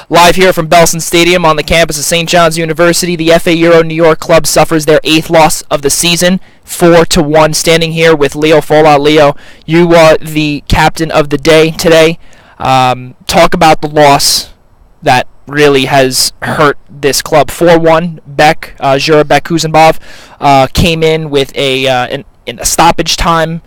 Live here from Belson Stadium on the campus of St. John's University, the FA Euro New York club suffers their 8th loss of the season, 4-1. Standing here with Leo Folla. Leo, you are the captain of the day today. Talk about the loss that really has hurt this club. 4-1. Jurabek Kuzenbov came in with a stoppage time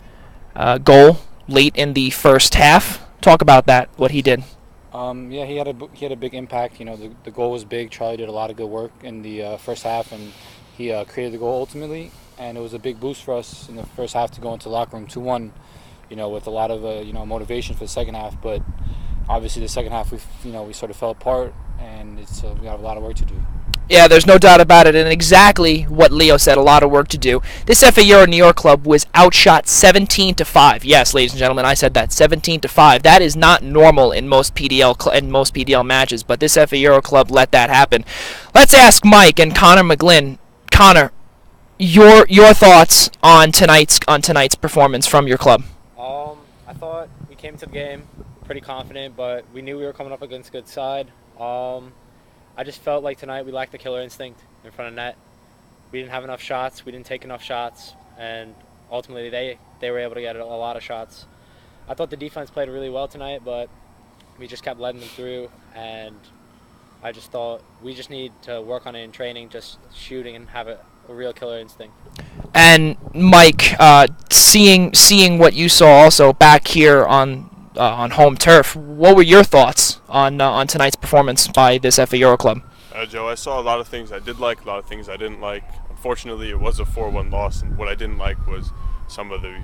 goal late in the first half. Talk about that, what he did. Yeah, he had a big impact. You know, the goal was big. Charlie did a lot of good work in the first half, and he created the goal ultimately. And it was a big boost for us in the first half to go into the locker room 2-1. You know, with a lot of motivation for the second half. But obviously, the second half we sort of fell apart, and we have a lot of work to do. Yeah, there's no doubt about it, and exactly what Leo said, a lot of work to do. This FA Euro New York club was outshot 17-5. Yes, ladies and gentlemen, I said that, 17-5. That is not normal in most PDL matches, but this FA Euro club let that happen. Let's ask Mike and Connor McGlynn. Connor, your thoughts on tonight's performance from your club? I thought we came to the game pretty confident, but we knew we were coming up against a good side. I just felt like tonight we lacked the killer instinct in front of net. We didn't have enough shots. We didn't take enough shots, and ultimately they were able to get a lot of shots. I thought the defense played really well tonight, but we just kept letting them through, and I just thought we just need to work on it in training, just shooting and have a real killer instinct. And Mike, seeing what you saw also back here on home turf, what were your thoughts on tonight's performance by this FA Euro club? Joe, I saw a lot of things I did like, a lot of things I didn't like. Unfortunately, it was a 4-1 loss, and what I didn't like was some of the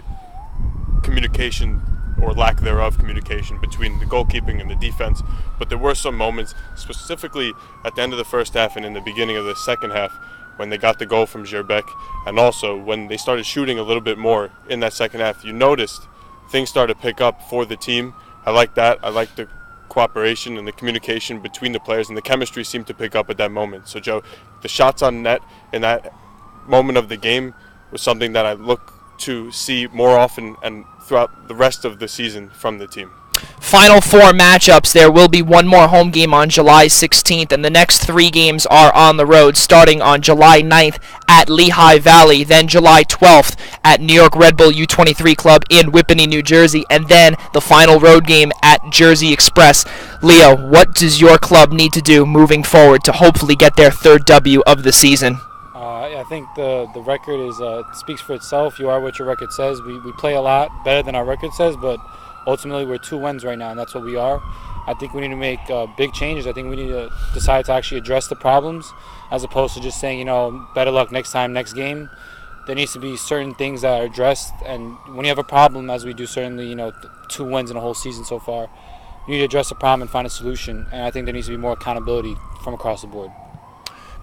communication or lack thereof communication between the goalkeeping and the defense. But there were some moments, specifically at the end of the first half and in the beginning of the second half, when they got the goal from Jarzynka, and also when they started shooting a little bit more in that second half. You noticed things started to pick up for the team. I like that. I like the cooperation and the communication between the players, and the chemistry seemed to pick up at that moment. So, Joe, the shots on net in that moment of the game was something that I look to see more often and throughout the rest of the season from the team. Final 4 matchups. There will be one more home game on July 16th, and the next 3 games are on the road, starting on July 9th at Lehigh Valley, then July 12th at New York Red Bull U23 Club in Whippany, New Jersey, and then the final road game at Jersey Express. Leo, what does your club need to do moving forward to hopefully get their 3rd W of the season? I think the record speaks for itself. You are what your record says. We play a lot better than our record says, but ultimately, we're 2 wins right now, and that's what we are. I think we need to make big changes. I think we need to decide to actually address the problems as opposed to just saying, better luck next time, next game. There needs to be certain things that are addressed, and when you have a problem, as we do certainly, 2 wins in a whole season so far, you need to address the problem and find a solution, and I think there needs to be more accountability from across the board.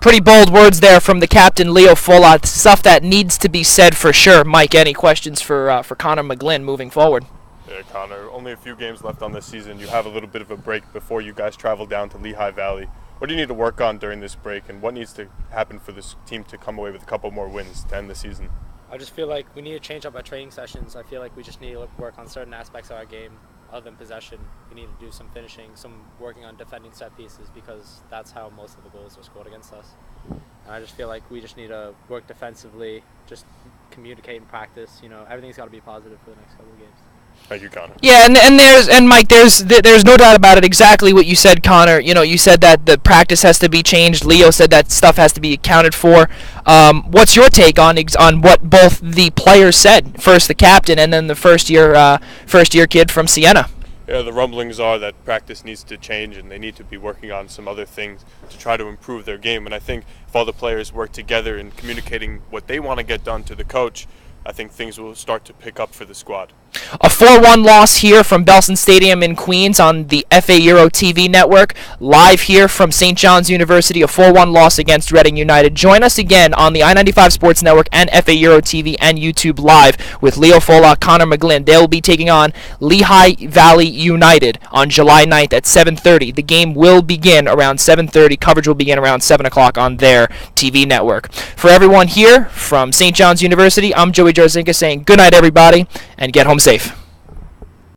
Pretty bold words there from the captain, Leo Folla. Stuff that needs to be said for sure. Mike, any questions for Connor McGlynn moving forward? Yeah, Connor, only a few games left on this season. You have a little bit of a break before you guys travel down to Lehigh Valley. What do you need to work on during this break, and what needs to happen for this team to come away with a couple more wins to end the season? I just feel like we need to change up our training sessions. I feel like we just need to work on certain aspects of our game other than possession. We need to do some finishing, some working on defending set pieces, because that's how most of the goals are scored against us. And I just feel like we just need to work defensively, just communicate and practice. Everything's got to be positive for the next couple of games. Thank you, Connor. Yeah, and Mike, there's no doubt about it. Exactly what you said, Connor. You said that the practice has to be changed. Leo said that stuff has to be accounted for. What's your take on what both the players said? First the captain, and then the first year kid from Siena. Yeah, the rumblings are that practice needs to change, and they need to be working on some other things to try to improve their game. And I think if all the players work together in communicating what they want to get done to the coach, I think things will start to pick up for the squad. A 4-1 loss here from Belson Stadium in Queens on the FA Euro TV network. Live here from St. John's University, a 4-1 loss against Reading United. Join us again on the I-95 Sports Network and FA Euro TV and YouTube Live with Leo Folla, Connor McGlynn. They will be taking on Lehigh Valley United on July 9th at 7:30. The game will begin around 7:30. Coverage will begin around 7 o'clock on their TV network. For everyone here from St. John's University, I'm Joey Jarzynka saying good night, everybody, and get home safe.